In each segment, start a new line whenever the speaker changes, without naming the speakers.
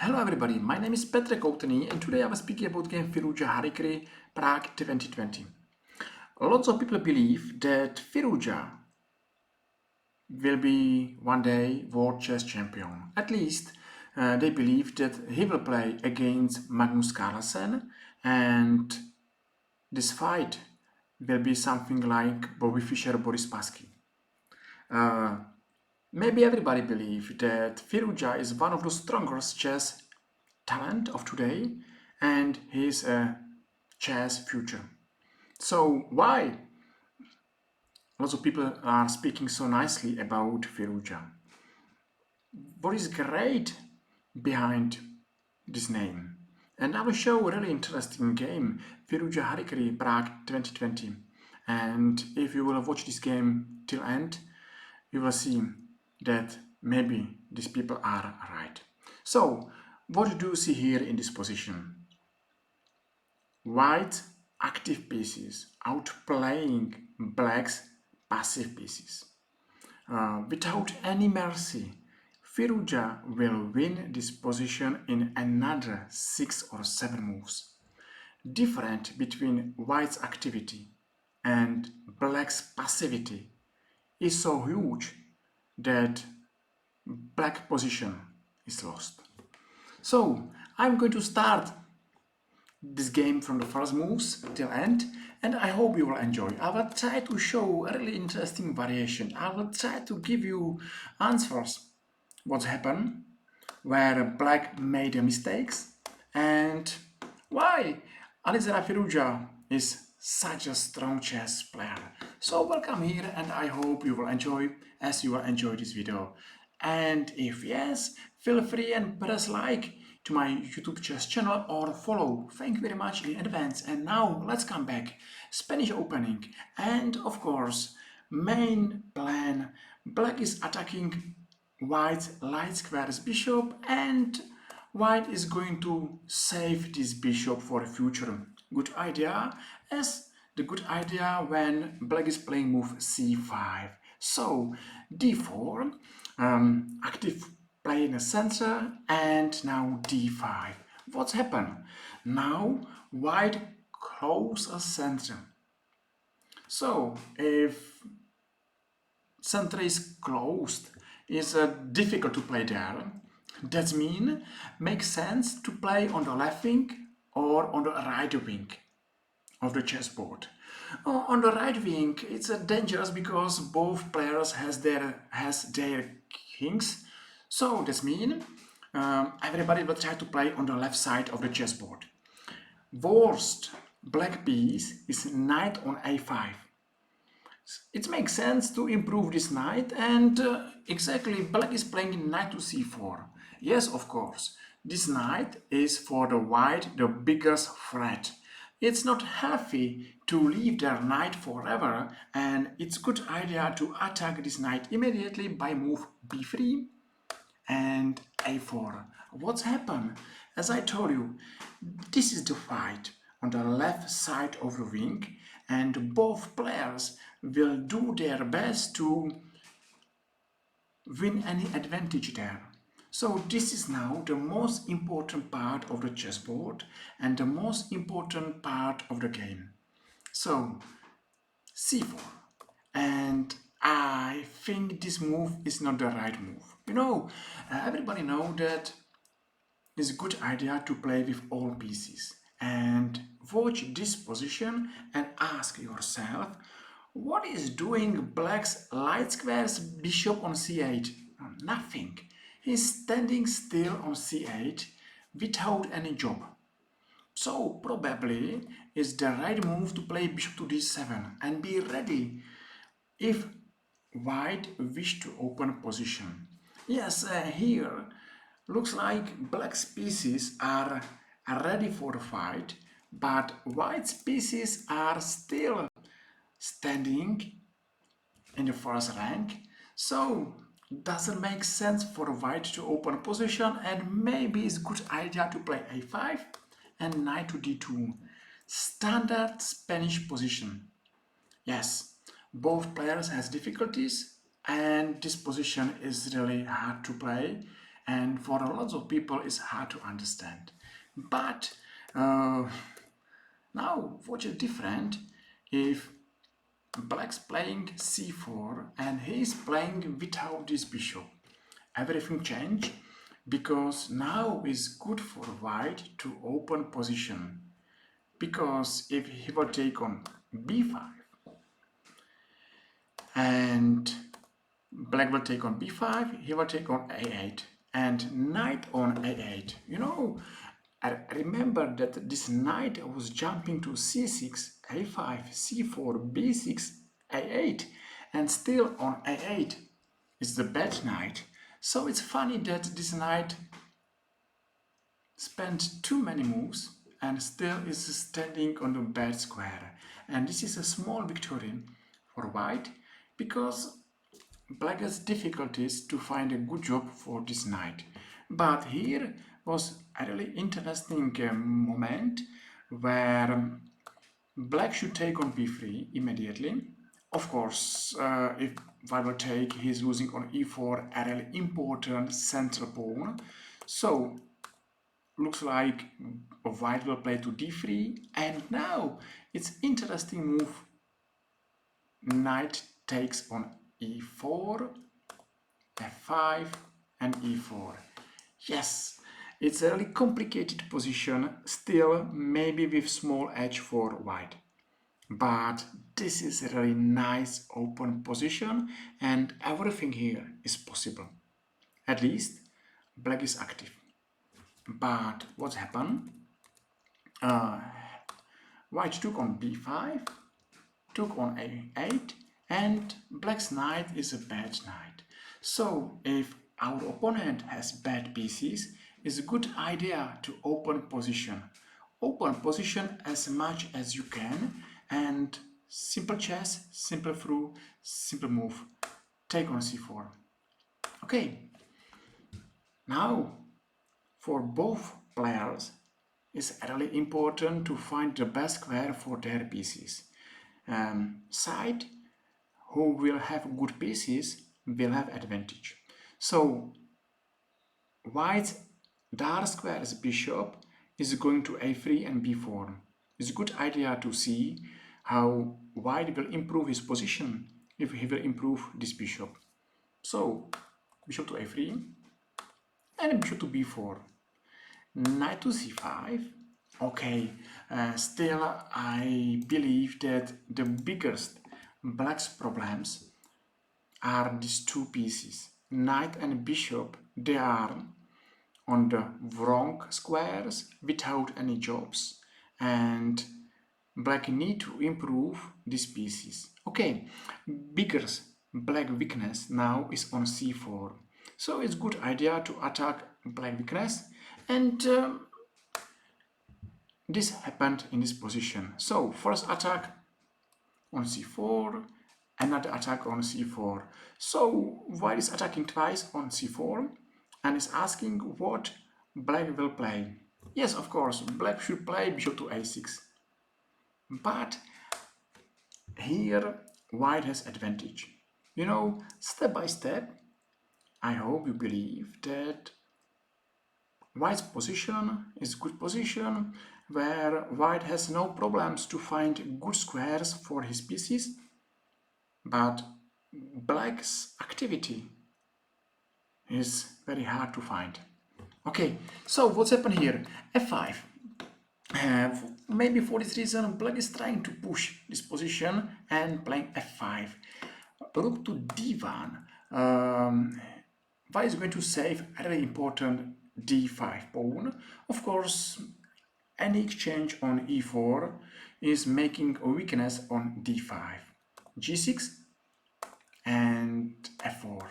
Hello everybody, my name is Petr Koutný and today I will speak about game Firouzja Harikri, Prague 2020. Lots of people believe that Firouzja will be one day world chess champion. At least they believe that he will play against Magnus Carlsen and this fight will be something like Bobby Fischer-Boris Spassky. Maybe everybody believes that Firouzja is one of the strongest chess talent of today and he's a chess future. So why lots of people are speaking so nicely about Firouzja? What is great behind this name? And I will show a really interesting game, Firouzja Harikri Prague 2020. And if you will watch this game till end, you will see that maybe these people are right. So, what do you see here in this position? White active pieces outplaying black's passive pieces. Without any mercy, Firouzja will win this position in another 6 or 7 moves. Difference between white's activity and black's passivity is so huge that black position is lost. So I'm going to start this game from the first moves till end and I hope you will enjoy. I will try to show a really interesting variation. I will try to give you answers what's happened, where black made mistakes and why Alireza Firouzja is such a strong chess player. So welcome here and I hope you will enjoy as you will enjoy this video. And if yes, feel free and press like to my YouTube chess channel or follow. Thank you very much in advance. And now let's come back. Spanish opening and of course main plan. Black is attacking white light squares bishop and white is going to save this bishop for the future. Good idea, as the good idea when black is playing move c5. So d4, active play in the center and now d5. What's happened? Now white close a center. So if center is closed, it's difficult to play there. That means makes sense to play on the left wing or on the right wing of the chessboard. On the right wing, it's dangerous because both players has their kings. So this means everybody will try to play on the left side of the chessboard. Worst black piece is knight on a5. It makes sense to improve this knight and exactly black is playing knight to c4. Yes, of course, this knight is for the white the biggest threat. It's not healthy to leave their knight forever and it's good idea to attack this knight immediately by move b3 and a4. What's happened? As I told you, this is the fight on the left side of the wing and both players will do their best to win any advantage there. So this is now the most important part of the chessboard and the most important part of the game. So c4, and I think this move is not the right move. You know, everybody know that it's a good idea to play with all pieces and watch this position and ask yourself, what is doing black's light squares bishop on c8? Nothing. He's standing still on c8 without any job. So probably it's the right move to play bishop to d7 and be ready if white wish to open position. Yes, here looks like black's pieces are ready for the fight, but white's pieces are still standing in the first rank. So doesn't make sense for white to open position and maybe it's a good idea to play a5 and knight to d2. Standard Spanish position. Yes, both players has difficulties and this position is really hard to play and for a lot of people it's hard to understand. But now what is different if black's playing c4 and he's playing without this bishop? Everything changed because now is good for white to open position. Because if he will take on b5 and black will take on b5, he will take on a8 and knight on a8. You know, I remember that this knight was jumping to c6, a5, c4, b6, a8, and still on a8 is the bad knight. So it's funny that this knight spent too many moves and still is standing on the bad square. And this is a small victory for white because black has difficulties to find a good job for this knight. But here was a really interesting moment where black should take on b3 immediately. Of course, if white will take, he's losing on e4, a really important central pawn. So looks like white will play to d3, and now it's interesting move. Knight takes on e4, f5 and e4. Yes, it's a really complicated position, still maybe with small edge for white. But this is a really nice open position and everything here is possible. At least black is active. But what's happened? White took on b5, took on a8, and black's knight is a bad knight. So if our opponent has bad pieces, it's a good idea to open position. Open position as much as you can, and simple chess, simple through, simple move. Take on c4. Okay. Now, for both players, it's really important to find the best square for their pieces. Side who will have good pieces will have advantage. So white's dark square's bishop is going to a3 and b4. It's a good idea to see how white will improve his position if he will improve this bishop. So bishop to a3 and bishop to b4. Knight to c5. Okay, still I believe that the biggest black's problems are these two pieces. Knight and bishop, they are on the wrong squares without any jobs, and black need to improve these pieces. Okay, biggest black weakness now is on c4. So it's good idea to attack black weakness, and this happened in this position. So first attack on c4, another attack on c4. So white is attacking twice on c4 and is asking what black will play. Yes, of course, black should play bishop to a6. But here white has advantage. You know, step by step, I hope you believe that white's position is good position where white has no problems to find good squares for his pieces, but black's activity is very hard to find. Okay, so what's happened here? f5. Maybe for this reason black is trying to push this position and playing f5. Rook to d1. White is going to save a really important d5 pawn. Of course, any exchange on e4 is making a weakness on d5. g6 and f4.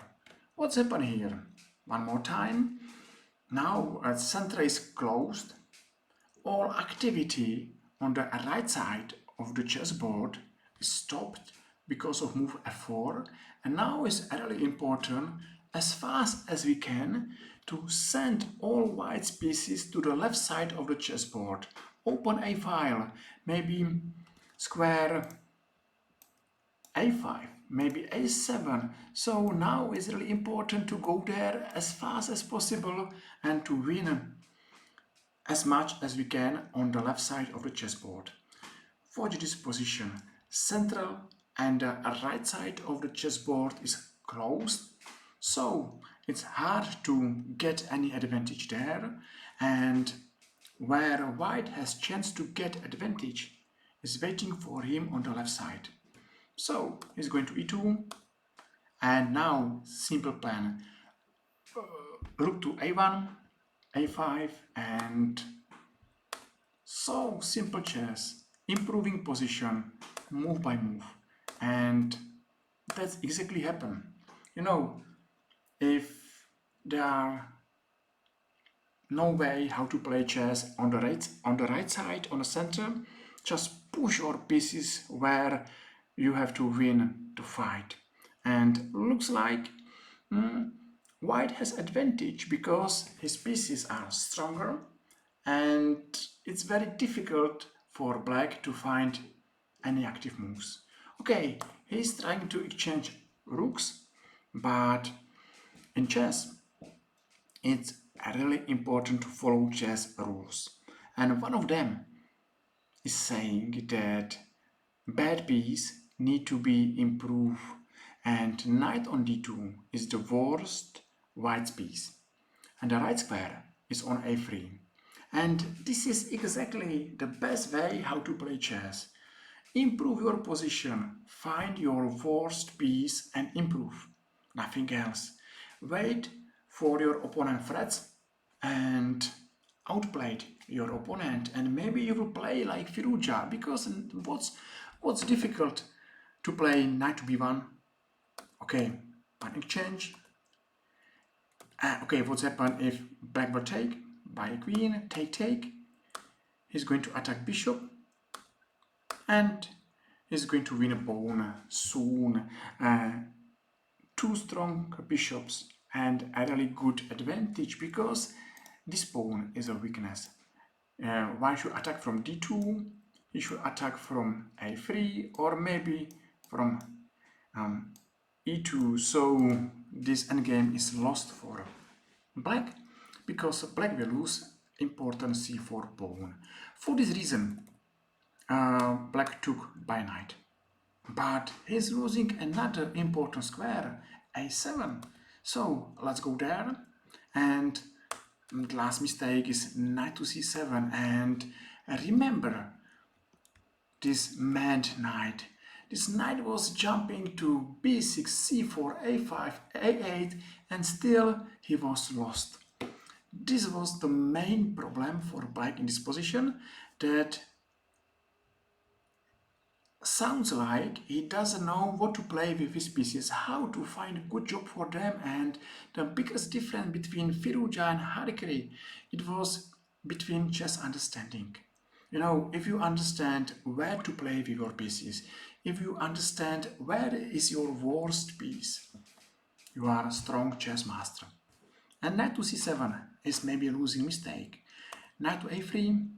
What's happened here? One more time. Now center is closed. All activity on the right side of the chessboard is stopped because of move f4, and now is really important as fast as we can to send all white's pieces to the left side of the chessboard. Open a file, maybe square a5, maybe a7. So now it's really important to go there as fast as possible and to win as much as we can on the left side of the chessboard. For this position, central and right side of the chessboard is closed, so it's hard to get any advantage there, and where white has chance to get advantage is waiting for him on the left side. So he's going to e2, and now simple plan, rook to a1, a5, and so simple chess, improving position move by move, and that's exactly happen. You know, if there are no way how to play chess on the right side, on the center, just push your pieces where you have to win the fight. And looks like white has advantage because his pieces are stronger, and it's very difficult for black to find any active moves. Okay, he's trying to exchange rooks, but in chess it's really important to follow chess rules, and one of them is saying that bad piece need to be improved, and knight on d2 is the worst white piece, and the right square is on a3. And this is exactly the best way how to play chess. Improve your position, find your worst piece and improve. Nothing else. Wait for your opponent threats and outplayed your opponent, and maybe you will play like Firouzja, because what's difficult to play knight to b1. Okay, one exchange. Okay, what's happened if black will take by queen, take. He's going to attack bishop, and he's going to win a pawn soon. Two strong bishops and a really good advantage, because this pawn is a weakness. One should attack from d2, he should attack from a3, or maybe from e2. So this endgame is lost for black, because black will lose important c4 pawn. For this reason, black took by knight, but he's losing another important square, a7. So let's go there, and the last mistake is knight to c7. And remember this mad knight. This knight was jumping to b6, c4, a5, a8, and still he was lost. This was the main problem for black in this position, that sounds like he doesn't know what to play with his pieces, how to find a good job for them. And the biggest difference between Firouzja and Harikri, it was between chess understanding. You know, if you understand where to play with your pieces, if you understand where is your worst piece, you are a strong chess master. And knight to c7 is maybe a losing mistake. Knight to a3,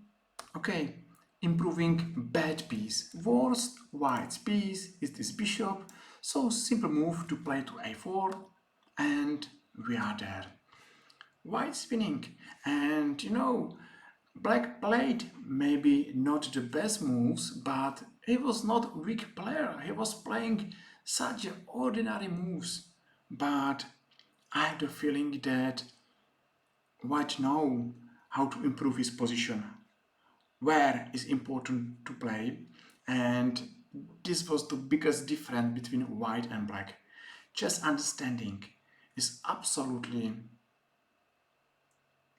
okay, improving bad piece. Worst white piece is this bishop, so simple move to play to a4, and we are there. White's winning, and you know, black played maybe not the best moves, but he was not a weak player. He was playing such ordinary moves, but I have the feeling that white know how to improve his position, where is important to play, and this was the biggest difference between white and black. Chess understanding is absolutely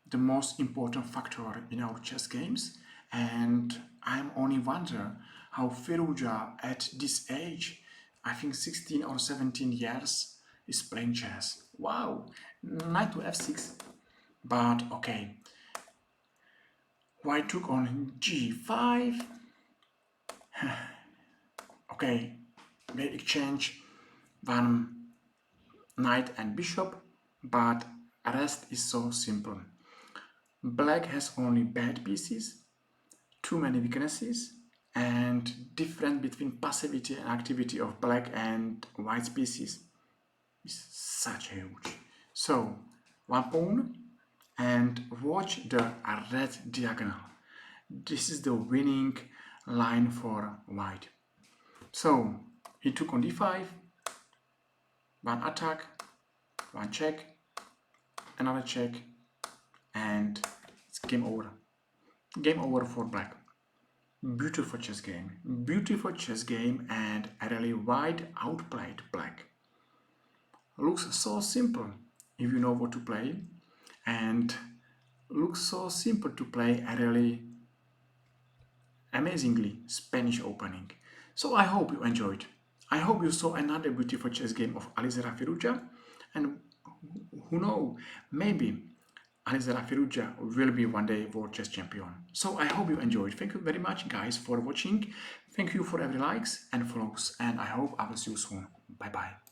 the most important factor in our chess games, and I'm only wonder how Firouzja at this age, I think 16 or 17 years, is playing chess. Wow, knight to f6, but okay. White took on g5. Okay, they exchange one knight and bishop, but rest is so simple. Black has only bad pieces, too many weaknesses, and difference between passivity and activity of black and white species is such huge. So, one pawn and watch the red diagonal. This is the winning line for white. So, he took on d5, one attack, one check, another check, and it's game over. Game over for black. Beautiful chess game, and really white outplayed black. Looks so simple if you know what to play, and looks so simple to play a really amazingly Spanish opening. So I hope you enjoyed. I hope you saw another beautiful chess game of Alireza Firouzja, and who knows, maybe Alireza Firouzja will be one day world chess champion. So I hope you enjoyed. Thank you very much, guys, for watching. Thank you for every likes and follows, and I hope I will see you soon. Bye bye.